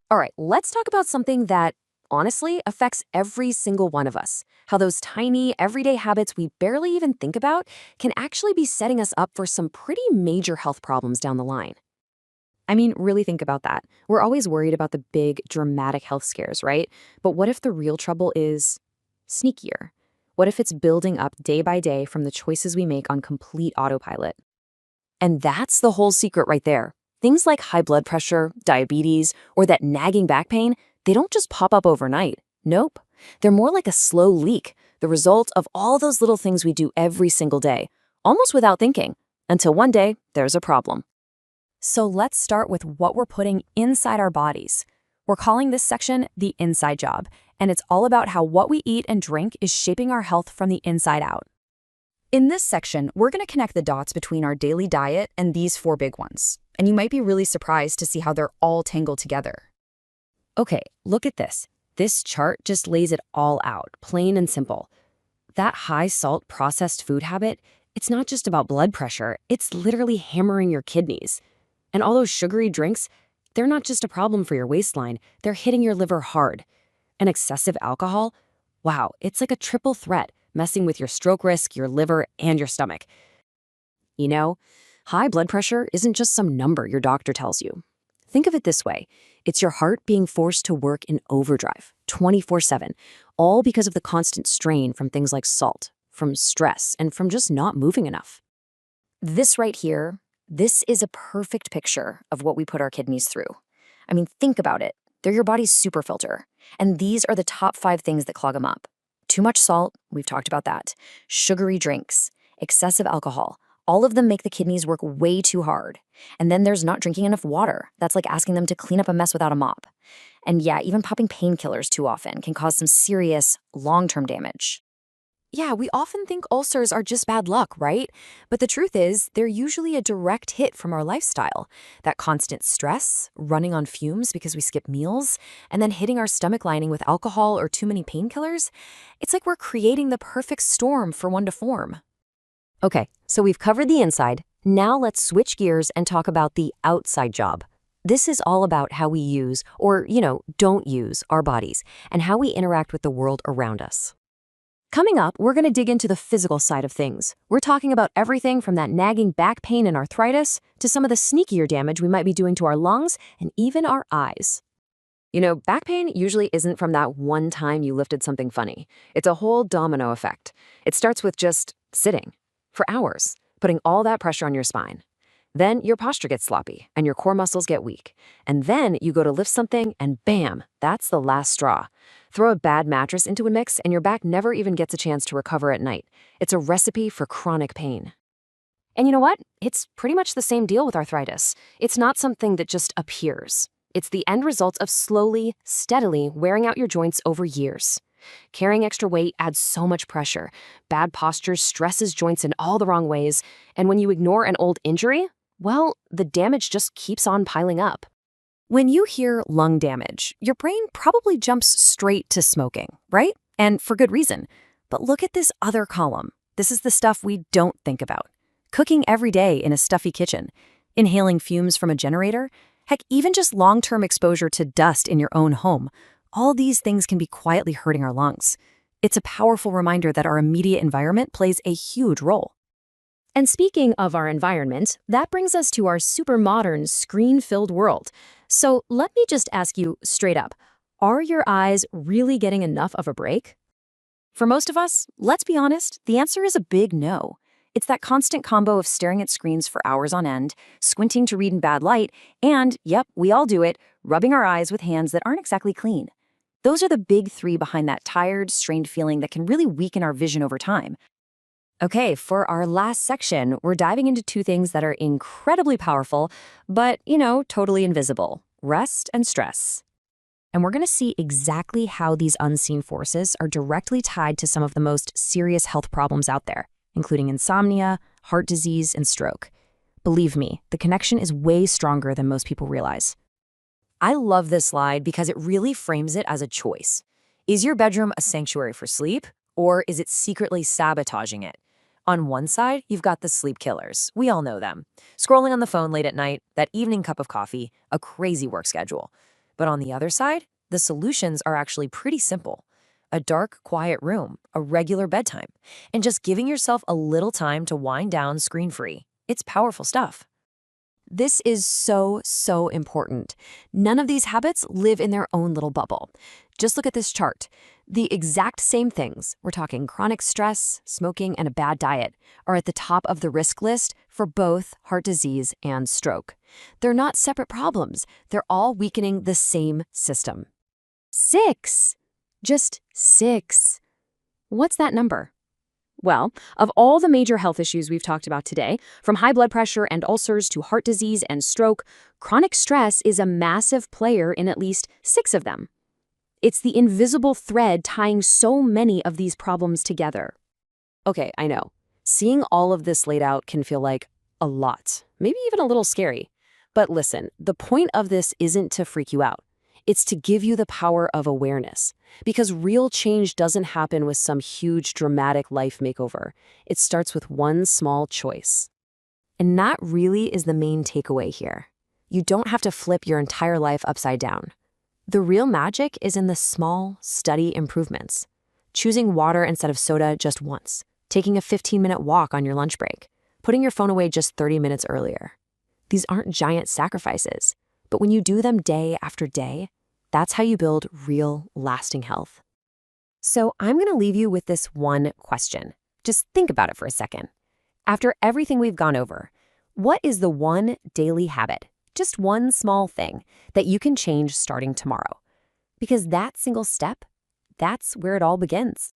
All right, let's talk about something that honestly affects every single one of us. How those tiny, everyday habits we barely even think about can actually be setting us up for some pretty major health problems down the line. I mean, really think about that. We're always worried about the big, dramatic health scares, right? But what if the real trouble is sneakier? What if it's building up day by day from the choices we make on complete autopilot? And that's the whole secret right there. Things like high blood pressure, diabetes, or that nagging back pain, they don't just pop up overnight. Nope. They're more like a slow leak, the result of all those little things we do every single day, almost without thinking, until one day there's a problem. So let's start with what we're putting inside our bodies. We're calling this section the inside job, and it's all about how what we eat and drink is shaping our health from the inside out. In this section, we're going to connect the dots between our daily diet and these four big ones. And you might be really surprised to see how they're all tangled together. Okay, look at this. This chart just lays it all out, plain and simple. That high-salt processed food habit, it's not just about blood pressure, it's literally hammering your kidneys. And all those sugary drinks, they're not just a problem for your waistline, they're hitting your liver hard. And excessive alcohol, wow, it's like a triple threat, messing with your stroke risk, your liver, and your stomach. You know, high blood pressure isn't just some number your doctor tells you. Think of it this way. It's your heart being forced to work in overdrive, 24/7, all because of the constant strain from things like salt, from stress, and from just not moving enough. This right here, this is a perfect picture of what we put our kidneys through. I mean, think about it. They're your body's super filter. And these are the top 5 things that clog them up. Too much salt, we've talked about that. Sugary drinks, excessive alcohol, all of them make the kidneys work way too hard. And then there's not drinking enough water. That's like asking them to clean up a mess without a mop. And yeah, even popping painkillers too often can cause some serious long-term damage. Yeah, we often think ulcers are just bad luck, right? But the truth is, they're usually a direct hit from our lifestyle. That constant stress, running on fumes because we skip meals, and then hitting our stomach lining with alcohol or too many painkillers. It's like we're creating the perfect storm for one to form. Okay, so we've covered the inside. Now let's switch gears and talk about the outside job. This is all about how we use, or, don't use our bodies, and how we interact with the world around us. Coming up, we're going to dig into the physical side of things. We're talking about everything from that nagging back pain and arthritis to some of the sneakier damage we might be doing to our lungs and even our eyes. Back pain usually isn't from that one time you lifted something funny. It's a whole domino effect. It starts with just sitting for hours, putting all that pressure on your spine. Then your posture gets sloppy and your core muscles get weak. And then you go to lift something and bam, that's the last straw. Throw a bad mattress into a mix and your back never even gets a chance to recover at night. It's a recipe for chronic pain. And you know what? It's pretty much the same deal with arthritis. It's not something that just appears. It's the end result of slowly, steadily wearing out your joints over years. Carrying extra weight adds so much pressure. Bad posture stresses joints in all the wrong ways. And when you ignore an old injury, well, the damage just keeps on piling up. When you hear lung damage, your brain probably jumps straight to smoking, right? And for good reason. But look at this other column. This is the stuff we don't think about. Cooking every day in a stuffy kitchen, inhaling fumes from a generator, heck, even just long-term exposure to dust in your own home. All these things can be quietly hurting our lungs. It's a powerful reminder that our immediate environment plays a huge role. And speaking of our environment, that brings us to our super modern, screen-filled world. So let me just ask you straight up, are your eyes really getting enough of a break? For most of us, let's be honest, the answer is a big no. It's that constant combo of staring at screens for hours on end, squinting to read in bad light, and, yep, we all do it, rubbing our eyes with hands that aren't exactly clean. Those are the big 3 behind that tired, strained feeling that can really weaken our vision over time. Okay, for our last section, we're diving into 2 things that are incredibly powerful, but, totally invisible: rest and stress. And we're going to see exactly how these unseen forces are directly tied to some of the most serious health problems out there, including insomnia, heart disease, and stroke. Believe me, the connection is way stronger than most people realize. I love this slide because it really frames it as a choice. Is your bedroom a sanctuary for sleep, or is it secretly sabotaging it? On one side, you've got the sleep killers. We all know them. Scrolling on the phone late at night, that evening cup of coffee, a crazy work schedule. But on the other side, the solutions are actually pretty simple. A dark, quiet room, a regular bedtime, and just giving yourself a little time to wind down screen-free. It's powerful stuff. This is so, so important. None of these habits live in their own little bubble. Just look at this chart. The exact same things, we're talking chronic stress, smoking, and a bad diet, are at the top of the risk list for both heart disease and stroke. They're not separate problems. They're all weakening the same system. 6. Just 6. What's that number? Well, of all the major health issues we've talked about today, from high blood pressure and ulcers to heart disease and stroke, chronic stress is a massive player in at least 6 of them. It's the invisible thread tying so many of these problems together. Okay, I know. Seeing all of this laid out can feel like a lot, maybe even a little scary. But listen, the point of this isn't to freak you out. It's to give you the power of awareness. Because real change doesn't happen with some huge, dramatic life makeover. It starts with one small choice. And that really is the main takeaway here. You don't have to flip your entire life upside down. The real magic is in the small, steady improvements. Choosing water instead of soda just once. Taking a 15-minute walk on your lunch break. Putting your phone away just 30 minutes earlier. These aren't giant sacrifices. But when you do them day after day, that's how you build real, lasting health. So I'm going to leave you with this one question. Just think about it for a second. After everything we've gone over, what is the one daily habit, just one small thing, that you can change starting tomorrow? Because that single step, that's where it all begins.